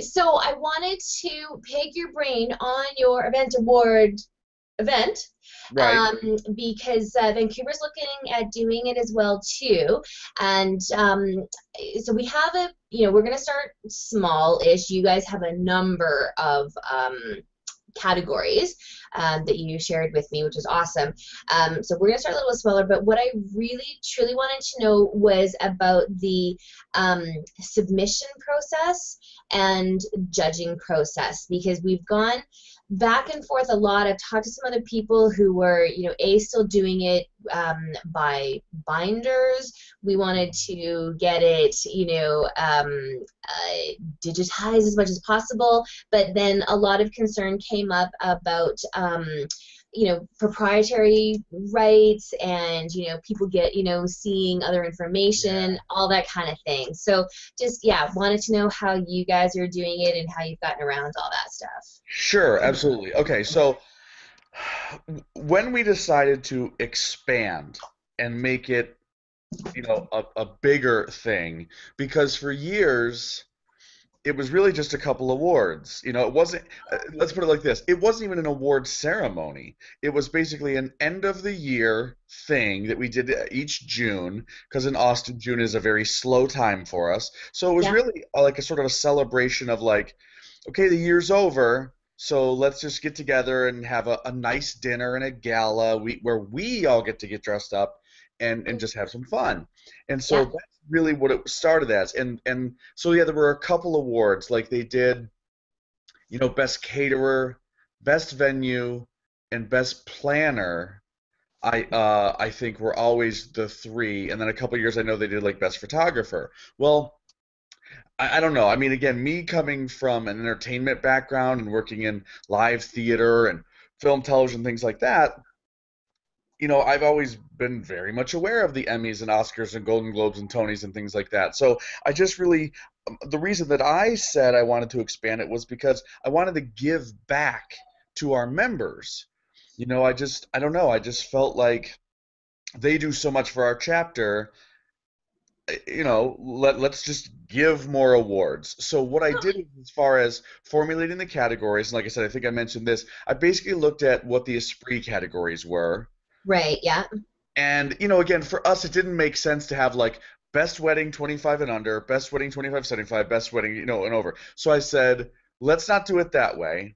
So I wanted to pick your brain on your event award event, Right. because Vancouver's looking at doing it as well too. And so we have we're going to start small-ish. You guys have a number of categories that you shared with me, which is awesome. So we're going to start a little smaller, but what I really truly wanted to know was about the submission process and judging process, because we've gone back and forth a lot. I've talked to some other people who were, still doing it by binders. We wanted to get it, digitized as much as possible, but then a lot of concern came up about proprietary rights and, people get, seeing other information, Yeah. all that kind of thing. So just, yeah, wanted to know how you guys are doing it and how you've gotten around all that stuff. Sure, absolutely. Okay, so when we decided to expand and make it, a bigger thing, because for years it was really just a couple awards. It wasn't, let's put it like this, it wasn't even an award ceremony. It was basically an end of the year thing that we did each June, because in Austin, June is a very slow time for us. So it was Yeah. really like a sort of a celebration of like, okay, the year's over. So let's just get together and have a nice dinner and a gala where we all get to get dressed up and just have some fun. And so Yeah. that's really what it started as. And so yeah, there were a couple awards like they did, best caterer, best venue, and best planner. I think were always the three, and then a couple years I know they did like best photographer. Well, I don't know. I mean, again, me coming from an entertainment background and working in live theater and film, television, things like that, I've always been very much aware of the Emmys and Oscars and Golden Globes and Tonys and things like that. So I just really, the reason that I said I wanted to expand it was because I wanted to give back to our members. I don't know, I just felt like they do so much for our chapter. Let's just give more awards. So what I did as far as formulating the categories, and like I said, I think I mentioned this, I basically looked at what the Esprit categories were. Right. Yeah. And, again, for us, it didn't make sense to have like best wedding 25 and under, best wedding 25 75, best wedding, and over. So I said, let's not do it that way.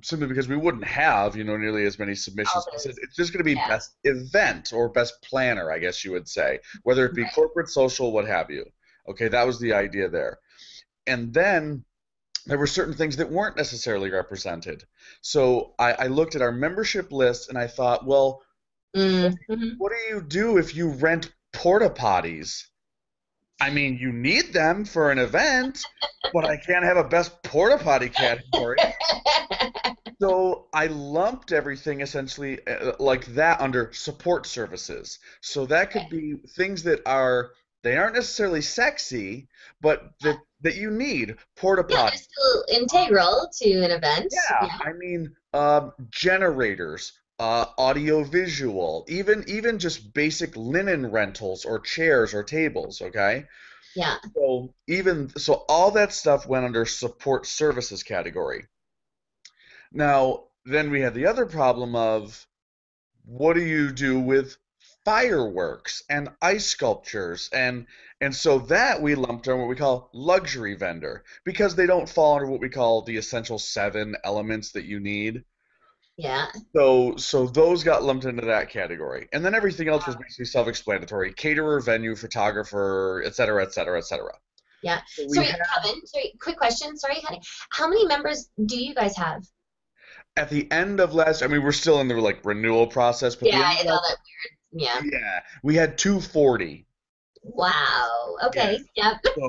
Simply because we wouldn't have, nearly as many All submissions. I said those. it's just going to be Yeah. best event or best planner, I guess you would say, whether it be Right. corporate, social, what have you. Okay, that was the idea there. And then there were certain things that weren't necessarily represented. So I looked at our membership list and I thought, well, Mm-hmm. what do you do if you rent porta potties? I mean, you need them for an event, but I can't have a best porta potty category. So I lumped everything essentially like that under support services. So that could be things that they aren't necessarily sexy, but that you need. Porta Yeah, they're potty. still integral to an event. Yeah, Yeah. I mean, generators, audio visual, even just basic linen rentals or chairs or tables, okay? Yeah. So all that stuff went under support services category. Now, then we had the other problem of what do you do with fireworks and ice sculptures and so that we lumped under what we call luxury vendor because they don't fall under what we call the essential seven elements that you need. Yeah. So those got lumped into that category. And then everything else was basically self-explanatory. Caterer, venue, photographer, et cetera, et cetera, et cetera. Yeah. So we Sorry, had Kevin. Sorry, quick question. Sorry, honey. How many members do you guys have? at the end of last, I mean, we're still in the like renewal process, but the Yeah, end of and all last, that weird. Yeah. yeah, we had 240. Wow. Yeah. Okay. Yep. So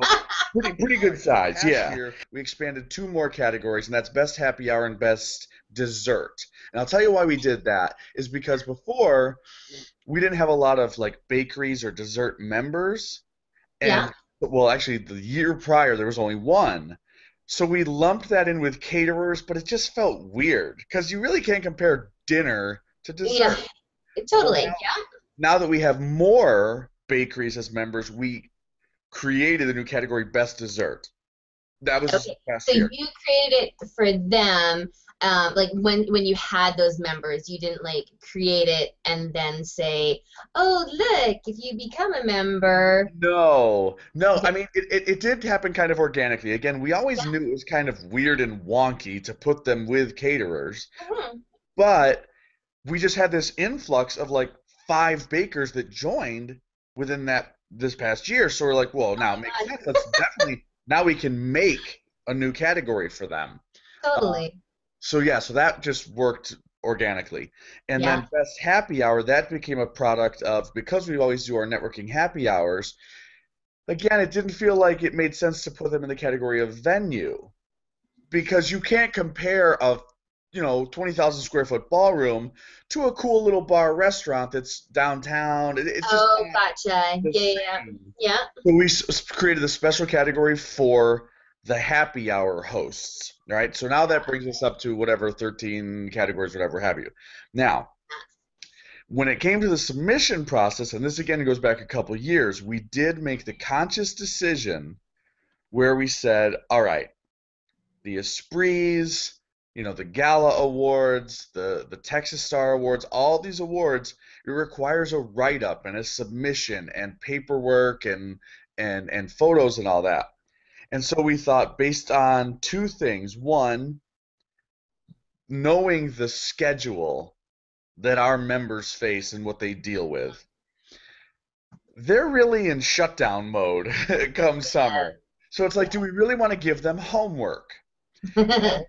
pretty good size. Last yeah. Year we expanded two more categories, and that's best happy hour and best dessert. And I'll tell you why we did that is because before we didn't have a lot of like bakeries or dessert members, Yeah. and well, actually the year prior there was only one. So we lumped that in with caterers, but it just felt weird because you really can't compare dinner to Yeah. dessert. Well, Totally. Yeah. now that we have more bakeries as members, we created the new category Best Dessert. That was this Okay, past so year. you created it for them, like when you had those members, you didn't like create it and then say, "Oh, look, if you become a member." No, no. I Okay. mean, it did happen kind of organically. Again, we always Yeah. knew it was kind of weird and wonky to put them with caterers, Mhm. but we just had this influx of like 5 bakers that joined within this past year. So we're like, well, Oh now it makes my sense. Let's definitely now we can make a new category for them. God, Uh, totally. so yeah, so that just worked organically. And Yeah. then Best Happy Hour, that became a product of because we always do our networking happy hours. Again, it didn't feel like it made sense to put them in the category of venue because you can't compare a 20,000 square foot ballroom to a cool little bar restaurant that's downtown. It's just Oh, not gotcha. the Yeah, yeah, yeah. same. Yeah. So we created a special category for the happy hour hosts. All right. So now that brings us up to whatever 13 categories, whatever have you. Now, when it came to the submission process, and this again goes back a couple years, we did make the conscious decision where we said, all right, the Esprits, the Gala Awards, the Texas Star Awards, all these awards, it requires a write-up and a submission and paperwork and photos and all that. And so we thought based on 2 things. One, knowing the schedule that our members face and what they deal with. They're really in shutdown mode come summer. So it's like, do we really want to give them homework? You know?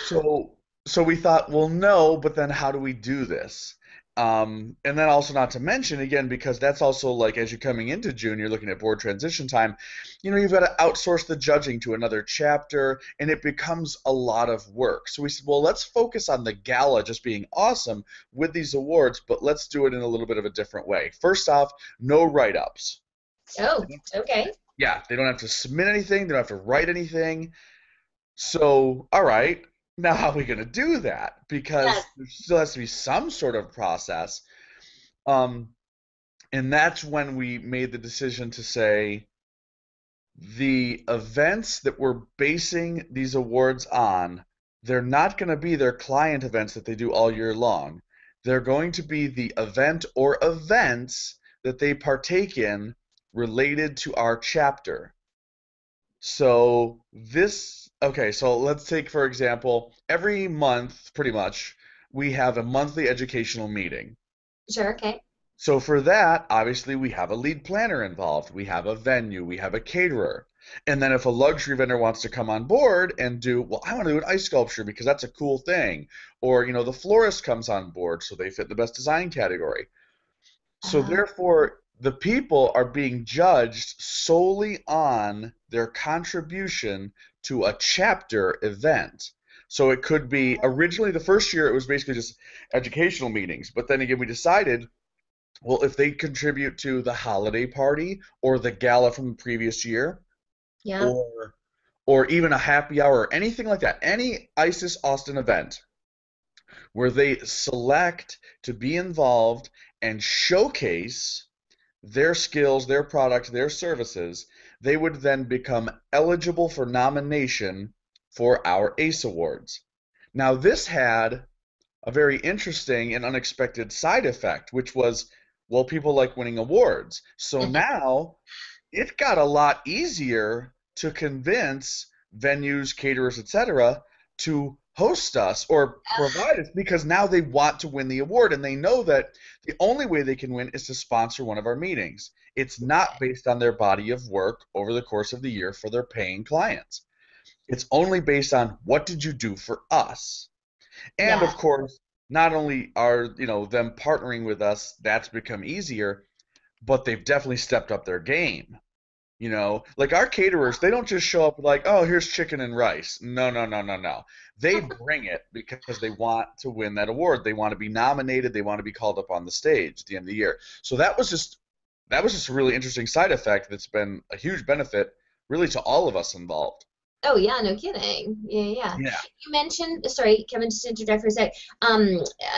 So so we thought, well, no, but then how do we do this? And then also not to mention again, because that's also like as you're coming into June, you're looking at board transition time, you've got to outsource the judging to another chapter, and it becomes a lot of work. So we said, well, let's focus on the gala just being awesome with these awards, but let's do it in a little bit of a different way. First off, no write-ups. Oh, okay. Yeah, they don't have to submit anything, they don't have to write anything. So, all right, now how are we going to do that? Yes. Because there still has to be some sort of process. Um, and that's when we made the decision to say the events that we're basing these awards on, they're not going to be their client events that they do all year long. They're going to be the event or events that they partake in related to our chapter. So okay, so let's take, for example, every month, pretty much, we have a monthly educational meeting. Sure, okay. So for that, obviously, we have a lead planner involved. We have a venue. We have a caterer. And then if a luxury vendor wants to come on board and do, well, I want to do an ice sculpture because that's a cool thing. Or, the florist comes on board, so they fit the best design category. So Uh, therefore, the people are being judged solely on their contribution to a chapter event. So it could be originally the first year it was basically just educational meetings, but then again we decided, well, if they contribute to the holiday party or the gala from the previous year, yeah. or or even a happy hour or anything like that, any ISIS Austin event where they select to be involved and showcase their skills, their product, their services, they would then become eligible for nomination for our ACE Awards. Now, this had a very interesting and unexpected side effect, which was, well, people like winning awards. So now it got a lot easier to convince venues, caterers, etc., to host us or provide us because now they want to win the award and they know that the only way they can win is to sponsor one of our meetings. It's not based on their body of work over the course of the year for their paying clients. It's only based on what did you do for us. And Yeah. of course, not only are, them partnering with us, that's become easier, but they've definitely stepped up their game. Like our caterers, they don't just show up like, oh, here's chicken and rice. No, no, no, no, no. They bring it because they want to win that award. They want to be nominated. They want to be called up on the stage at the end of the year. So that was just a really interesting side effect that's been a huge benefit really to all of us involved. Oh yeah, no kidding. Yeah, yeah. Yeah. You mentioned, sorry, Kevin, just to interject for a sec.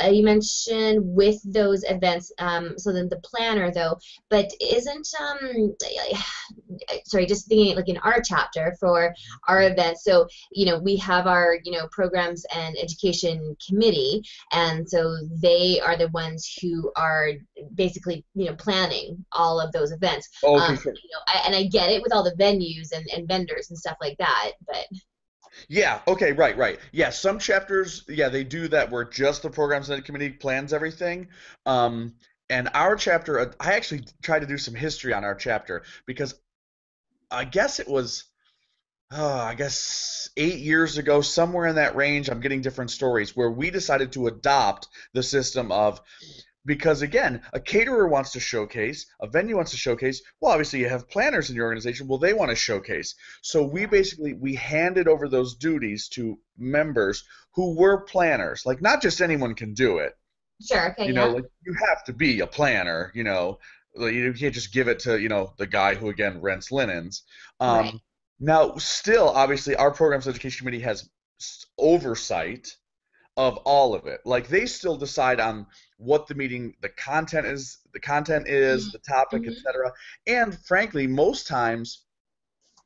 You mentioned with those events, so then the planner though, but isn't sorry, just thinking like in our chapter for our events. So, we have our, programs and education committee, and so they are the ones who are basically, planning all of those events. Okay, sure. And I get it with all the venues and vendors and stuff like that, but Yeah, okay, right, right. Yeah, some chapters, yeah, they do that where just the programs and committee plans everything. Um, and our chapter, I actually tried to do some history on our chapter because I guess it was, I guess 8 years ago, somewhere in that range, I'm getting different stories, where we decided to adopt the system of, because again, a caterer wants to showcase, a venue wants to showcase. Well, obviously you have planners in your organization. Well, they want to showcase. So we handed over those duties to members who were planners. Like, not just anyone can do it. sure, okay, yeah, Like, you have to be a planner. Like, you can't just give it to the guy who again rents linens. right, Now, still, obviously, our programs education committee has oversight of all of it. Like, they still decide on what the content is, the topic, mm-hmm. etc. And frankly, most times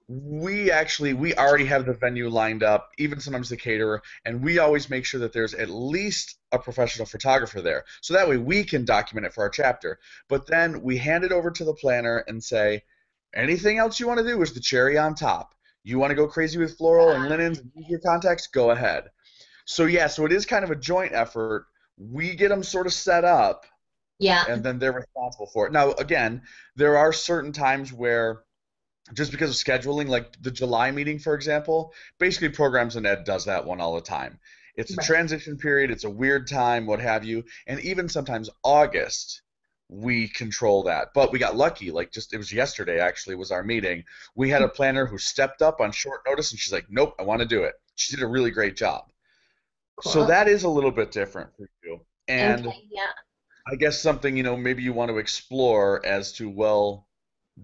we already have the venue lined up, even sometimes the caterer, and we always make sure that there's at least a professional photographer there. So that way we can document it for our chapter. But then we hand it over to the planner and say, anything else you want to do is the cherry on top. You want to go crazy with floral and linens and use your contacts? Go ahead. So yeah, so it is kind of a joint effort. We get them sort of set up, Yeah, and then they're responsible for it. Now, again, there are certain times where, just because of scheduling, like the July meeting, for example, basically Programs and Ed does that one all the time. It's a right, transition period, it's a weird time, what have you, and even sometimes August, we control that. But we got lucky, like it was yesterday actually was our meeting. We had a planner who stepped up on short notice, and she's like, nope, I want to do it. She did a really great job. So cool, that is a little bit different for you. And okay, yeah, I guess something, maybe you want to explore as to, well,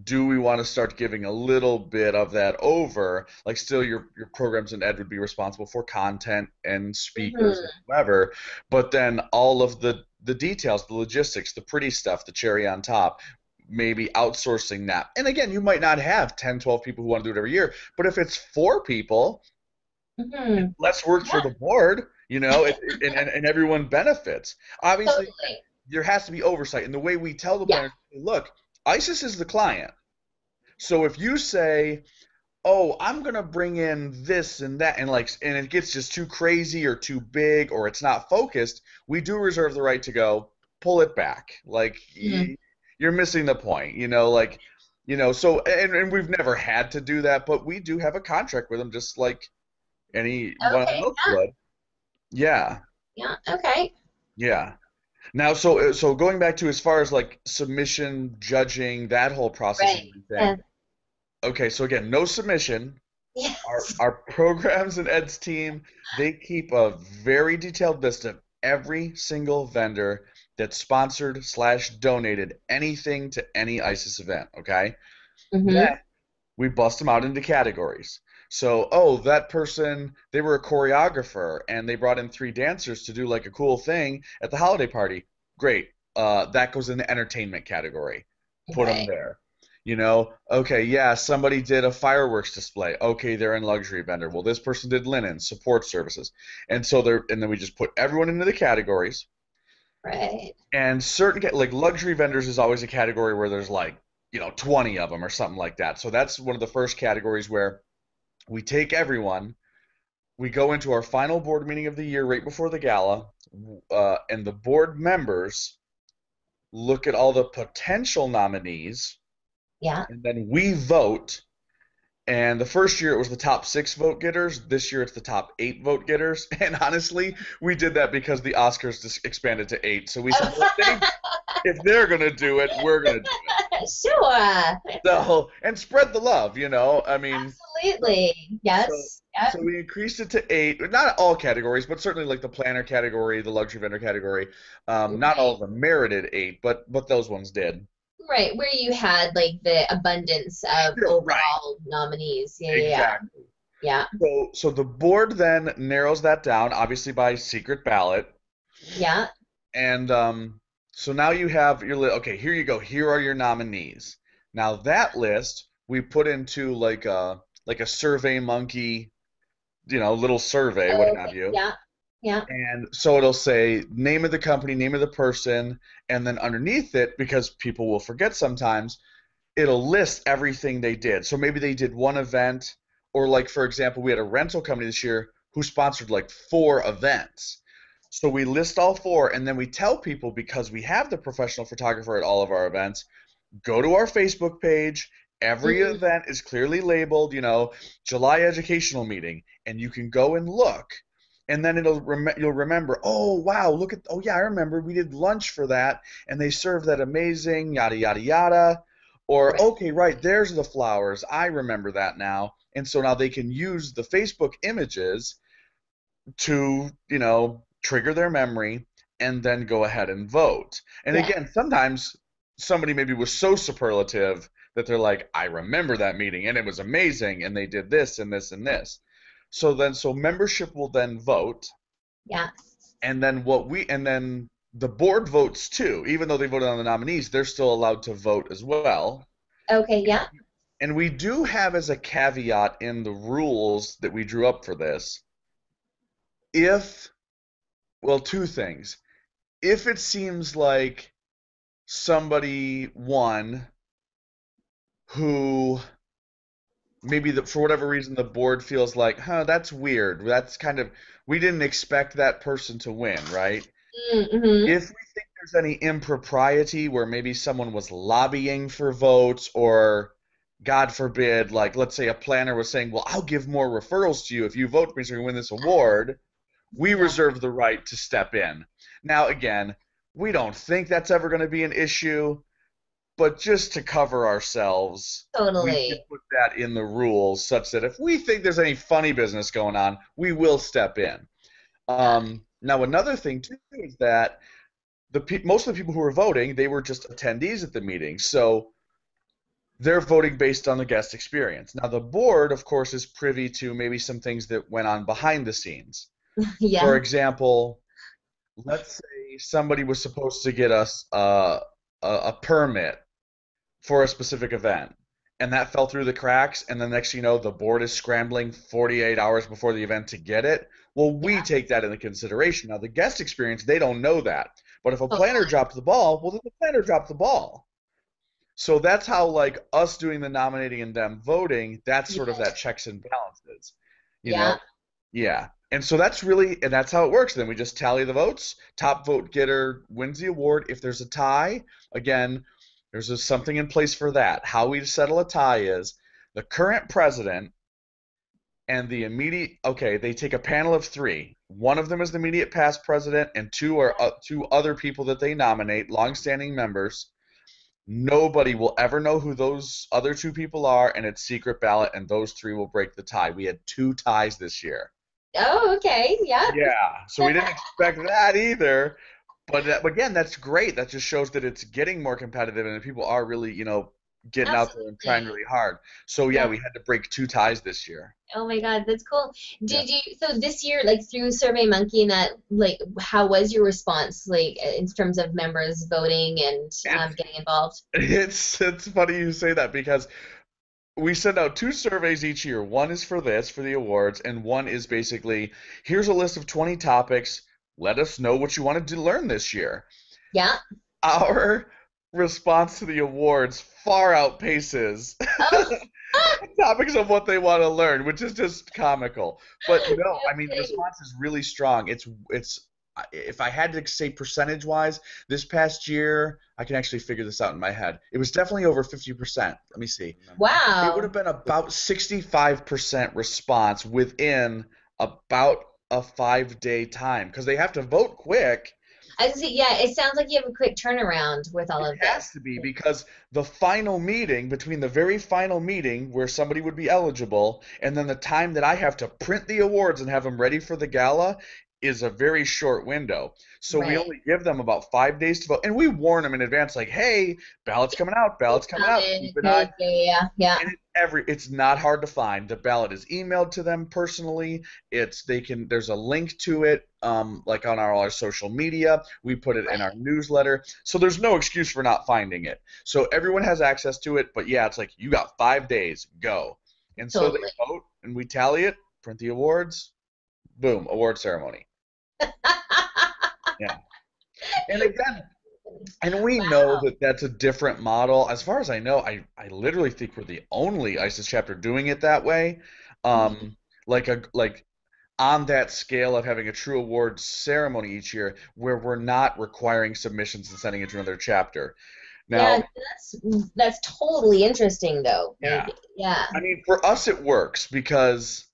do we want to start giving a little bit of that over? Like, still your programs and ed would be responsible for content and speakers and mm-hmm. whoever, but then all of the details, the logistics, the pretty stuff, the cherry on top, maybe outsourcing that. And again, you might not have 10, 12 people who want to do it every year, but if it's 4 people, Mm-hmm. less work for Yeah, the board, and everyone benefits. Obviously, totally, there has to be oversight. And the way we tell the yeah, planners, look, ISIS is the client. So if you say, oh, I'm going to bring in this and that, and it gets just too crazy or too big or it's not focused, we do reserve the right to go, pull it back. Like, mm-hmm. you're missing the point, so, and we've never had to do that, but we do have a contract with them just like anyone Okay, else would. Yeah, yeah, okay, yeah. Now, so going back to as far as like submission, judging, that whole process right, and yeah, everything. Okay, so again, no submission. Our yes, our programs and eds team, they keep a very detailed list of every single vendor that sponsored slash donated anything to any ISIS event. Okay, mm-hmm. then we bust them out into categories. So, oh, that person, they were a choreographer and they brought in 3 dancers to do like a cool thing at the holiday party. Great. That goes in the entertainment category. Put them Right, there. Okay, yeah, somebody did a fireworks display. Okay, they're in luxury vendor. Well, this person did linen, support services. And then we just put everyone into the categories. right, And like luxury vendors is always a category where there's like, 20 of them or something like that. So that's one of the first categories where we take everyone, we go into our final board meeting of the year right before the gala, and the board members look at all the potential nominees, yeah, and then we vote. And the first year it was the top 6 vote getters. This year it's the top 8 vote getters. And honestly, we did that because the Oscars just expanded to 8. So we said, well, if they're gonna do it, we're gonna do it. sure, So, and spread the love. I mean, absolutely, so yes, yep, so we increased it to 8. Not all categories, but certainly like the planner category, the luxury vendor category. Not all right, of them merited 8, but those ones did. right, where you had like the abundance of Sure, right. overall nominees, yeah, yeah, yeah, Exactly. yeah, So the board then narrows that down, obviously by secret ballot, yeah, and so now you have your list. Okay, here you go. Here are your nominees. Now that list we put into like a Survey Monkey, little survey, what Oh, have okay. you. Yeah. Yeah. And so it'll say name of the company, name of the person, and then underneath it, because people will forget sometimes, it'll list everything they did. So maybe they did one event, or like for example, we had a rental company this year who sponsored like 4 events. So we list all 4, and then we tell people, because we have the professional photographer at all of our events, go to our Facebook page. Every Mhm. event is clearly labeled, July educational meeting, and you can go and look, and then you'll remember. Oh wow, look at. Oh yeah, I remember we did lunch for that, and they served that amazing yada yada yada. Or Right. okay, right, there's the flowers. I remember that now, and so now they can use the Facebook images to, trigger their memory and then go ahead and vote. And Yeah. again, sometimes somebody maybe was so superlative that they're like, I remember that meeting and it was amazing and they did this and this and this. So membership will then vote, Yeah. and then the board votes too. Even though they voted on the nominees, they're still allowed to vote as well. Okay. Yeah. And we do have as a caveat in the rules that we drew up for this, if well, 2 things. If it seems like somebody won who maybe for whatever reason the board feels like, huh, that's weird. That's kind of, we didn't expect that person to win, right? Mm-hmm. If we think there's any impropriety where maybe someone was lobbying for votes, or God forbid, like let's say a planner was saying, well, I'll give more referrals to you if you vote for me so we can win this award, we Yeah. reserve the right to step in. Now, again, we don't think that's ever going to be an issue, but just to cover ourselves, we did Totally. put that in the rules such that if we think there's any funny business going on, we will step in. Yeah. Now, another thing too is that most of the people who were voting, they were just attendees at the meeting, so they're voting based on the guest experience. Now, the board, of course, is privy to maybe some things that went on behind the scenes. For Yeah. example, let's say somebody was supposed to get us a permit for a specific event, and that fell through the cracks, and the next thing you know, the board is scrambling 48 hours before the event to get it. Well, we Yeah. take that into consideration. Now, the guest experience, they don't know that. But if a planner Totally. dropped the ball, well, then the planner dropped the ball. So that's how, like, us doing the nominating and them voting, that's sort of Yeah. that checks and balances, you know? Yeah. Yeah. And so that's how it works. Then we just tally the votes. Top vote getter wins the award. If there's a tie, again, something in place for that. How we settle a tie is the current president and the immediate, okay, they take a panel of 3. One of them is the immediate past president, and 2 are 2 other people that they nominate, longstanding members. Nobody will ever know who those other 2 people are, and it's secret ballot, and those 3 will break the tie. We had 2 ties this year. Oh, okay. Yeah. Yeah, so we didn't expect that either. But again, that's great. That just shows that it's getting more competitive and that people are really, getting out there and trying Absolutely. really hard. So yeah, Yeah. we had to break 2 ties this year. Oh my God, that's cool. Yeah. Did you, so this year, like through SurveyMonkey and that, like, how was your response, like, in terms of members voting and It's getting involved? it's funny you say that, because we send out 2 surveys each year. One is for the awards, and one is basically, here's a list of 20 topics. Let us know what you wanted to learn this year. Yeah. Our response to the awards far outpaces Oh, topics of what they want to learn, which is just comical. But no, no I mean, the kidding. response is really strong. It's if I had to say percentage wise, this past year, I can actually figure this out in my head. It was definitely over 50%. Let me see. It would have Wow. been about 65% response within about a 5-day time, because they have to vote quick. I see, yeah, it sounds like you have a quick turnaround with all It of has this. to be, because the final meeting, between the very final meeting where somebody would be eligible and then the time that I have to print the awards and have them ready for the gala, is a very short window. So we Right. only give them about 5 days to vote, and we warn them in advance, like, hey, ballot's coming out, ballot's coming out, keep an eye. Yeah, yeah, yeah. And it's not hard to find. The ballot is emailed to them personally. There's a link to it, like on all our social media. We put it in our Right. newsletter. So there's no excuse for not finding it. So everyone has access to it, but yeah, it's like you got 5 days, go. And so they Totally. vote and we tally it, print the awards, boom, award ceremony. Yeah. And again, and we know Wow. that that's a different model. As far as I know, I literally think we're the only ISIS chapter doing it that way. Mhm. Like on that scale of having a true awards ceremony each year where we're not requiring submissions and sending it to another chapter. Yeah, Now, that's totally interesting though. Like, yeah. yeah. I mean, for us it works because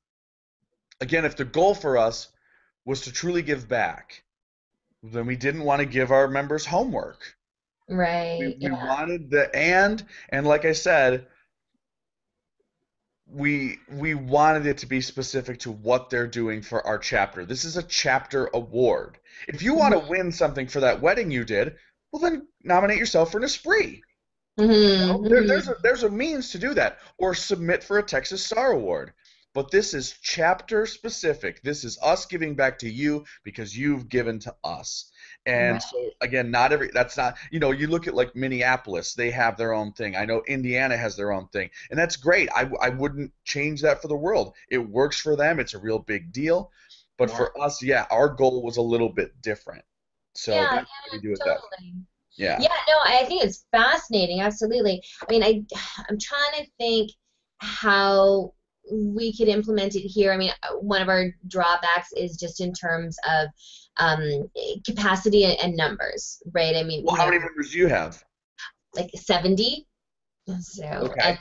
again, if the goal for us was to truly give back, then we didn't want to give our members homework. We Right. we Yeah. wanted and like I said, we wanted it to be specific to what they're doing for our chapter. This is a chapter award. If you want to Hmm. win something for that wedding you did, well then nominate yourself for an esprit. Hmm. There's a means to do that, or submit for a Texas Star Award. But this is chapter specific. This is us giving back to you because you've given to us. And Right. so again, not every that's not you look at like Minneapolis, they have their own thing. I know Indiana has their own thing, and that's great. I wouldn't change that for the world. It works for them. It's a real big deal. But Yeah. for us, yeah, our goal was a little bit different. So Yeah. that's why we do Yeah. it that way. Totally. Yeah. Yeah. No, I think it's fascinating. Absolutely. I mean, I'm trying to think how we could implement it here. I mean, one of our drawbacks is just in terms of capacity and numbers, right? I mean, Well, how many members do you have? like 70. So Okay.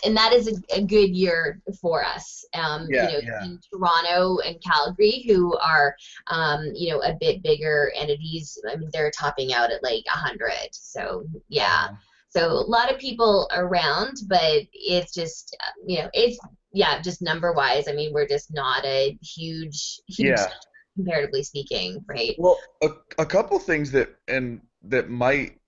and that is a good year for us. Yeah, yeah. In Toronto and Calgary, who are a bit bigger entities. I mean, they're topping out at like 100. So yeah, Wow. so a lot of people around, but it's just it's yeah, just number wise. I mean, we're just not a huge Yeah. comparatively speaking, right? Well, a couple things that might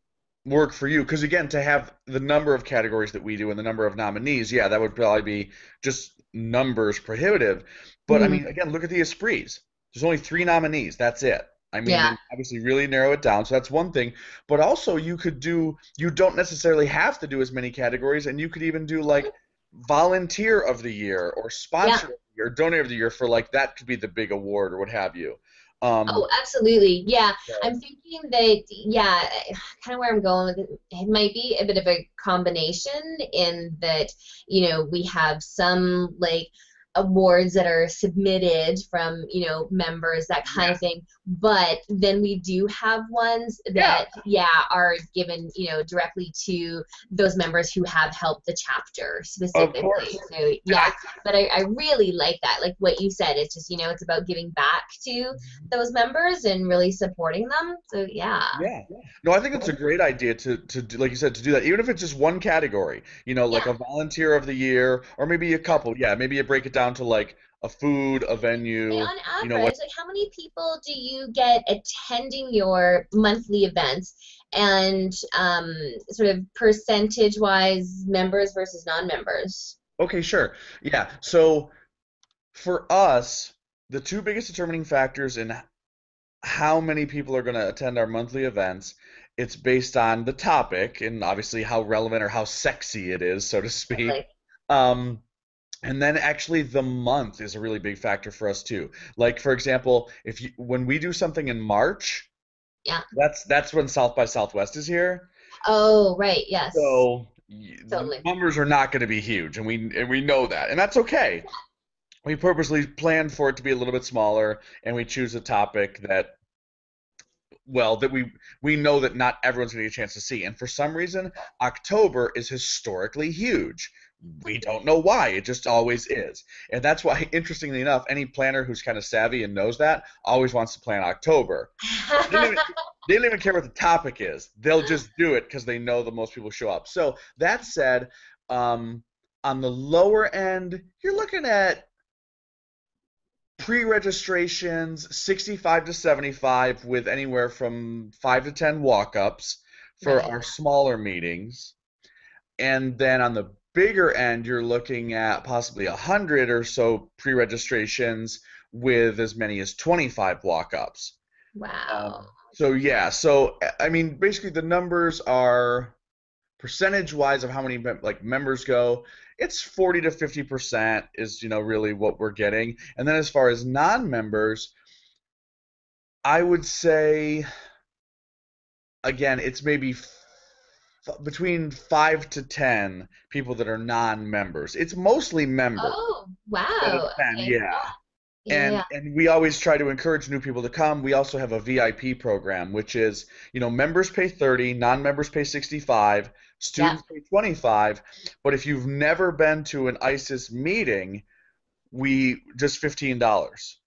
work for you, because again, to have the number of categories that we do and the number of nominees, yeah, that would probably be just numbers prohibitive. But I mean, Mhm. again, look at the Esprits. There's only 3 nominees. That's it. I mean, Yeah, they obviously really narrow it down, so that's one thing. But also, you don't necessarily have to do as many categories, and you could even do like volunteer of the year or yeah. sponsor of the year, donor of the year for like that could be the big award or what have you. Oh, Um, absolutely. Yeah. so, I'm thinking that, yeah, kind of where I'm going with it, it might be a bit of a combination in that, we have some like awards that are submitted from, members, that kind yeah, of thing. But then we do have ones yeah, that, yeah, are given, directly to those members who have helped the chapter of specifically. course. So, And yeah, but I really like that. Like what you said, it's just, it's about giving back to those members and really supporting them. So yeah. Yeah. No, I think it's a great idea to do, like you said, to do that, even if it's just one category, like Yeah. a volunteer of the year, or maybe a Yeah. couple. Yeah, maybe you break it down to like a food, a Like, venue, on what. average, like how many people do you get attending your monthly events, and sort of percentage wise, members versus non-members? Okay, sure. Yeah. So for us, the two biggest determining factors in how many people are going to attend our monthly events, it's based on the topic and obviously how relevant or how sexy it is, so to speak. Like, Um, And then actually the month is a really big factor for us too. Like for example, when we do something in March, yeah. that's when South by Southwest is here. Oh, right. Yes. So the Totally. numbers are not going to be huge, and we know that, and that's okay. We purposely plan for it to be a little bit smaller, and we choose a topic that we know that not everyone's going to get a chance to see. And for some reason, October is historically huge. We don't know why. It just always is. And that's why, interestingly enough, any planner who's kind of savvy and knows that always wants to plan October. They don't even care what the topic is. They'll just do it because they know the most people show up. So that said, um, on the lower end, you're looking at pre-registrations 65 to 75 with anywhere from 5 to 10 walk-ups for Right. our smaller meetings. And then on the bigger end, you're looking at possibly 100 or so pre-registrations with as many as 25 walk-ups. Wow. So yeah, so I mean, basically the numbers are percentage-wise of how many members go. It's 40 to 50% is really what we're getting. And then as far as non-members, I would say again, it's maybe between 5 to 10 people that are non-members. It's mostly members Oh, that wow. attend, Okay. yeah. Yeah. And Yeah. and we always try to encourage new people to come. We also have a VIP program, which is, members pay 30, non-members pay 65, Yeah. students pay 25. But if you've never been to an ISIS meeting, we just $15.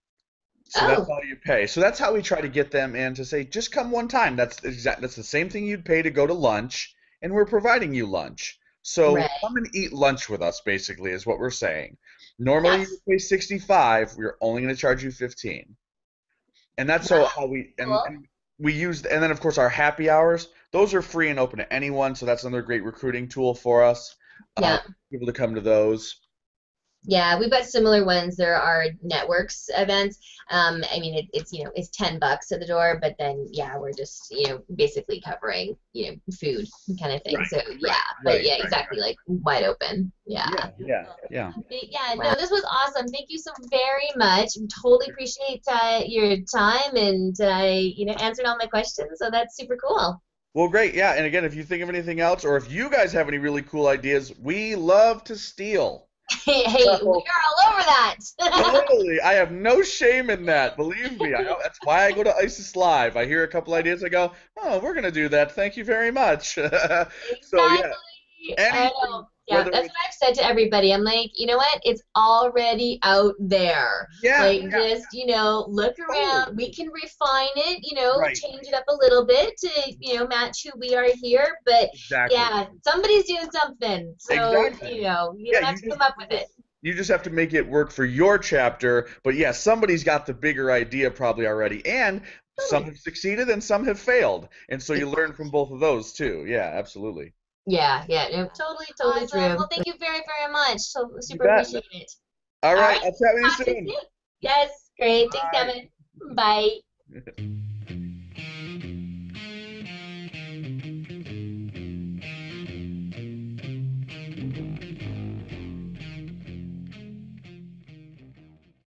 So that's Oh, all you pay. So that's how we try to get them in to say, just come one time. That's the same thing you'd pay to go to lunch, and we're providing you lunch. So right. come and eat lunch with us, basically, is what we're saying. Normally you That's pay 65, we're only going to charge you 15. And that's that's how we cool. and we use, and then of course our happy hours, those are free and open to anyone, so that's another great recruiting tool for us. Yeah. People to come to those. Yeah, we've got similar ones. There are networks events. I mean, it's $10 at the door, but then yeah, we're just basically covering food kind of thing. Right, So yeah, right, but right, yeah, right. exactly, like wide open. Yeah. Yeah, yeah, yeah. Yeah, no, this was awesome. Thank you so very much. Totally appreciate your time and answering all my questions. So that's super cool. Well, great. Yeah, and again, if you think of anything else, or if you guys have any really cool ideas, we love to steal. Hey, we are So, all over that. totally. I have no shame in that. Believe me. That's why I go to ISIS Live. I hear a couple ideas. I go, oh, we're going to do that. Thank you very much. So, yeah, Exactly. I anything, know. Yeah, whether that's it's, what I've said to everybody. I'm like, you know what? It's already out there. yeah, Like, yeah, just, look totally. around. We can refine it, Right. change it up a little bit to, match who we are here. But Exactly. yeah, somebody's doing something. So, Exactly. you Yeah, don't have to come up with it. you just have to make it work for your chapter. But yeah, somebody's got the bigger idea probably already, and some Totally. have succeeded and some have failed, and so you learn from both of those too. Yeah, absolutely. Yeah, yeah, no, totally, totally Awesome. true. Well, thank you very, very much. So You super bet. appreciate it. All All right, right. I'll chat with you Talk to you soon. soon. Yes, great. Thanks, Bye. Kevin. Bye.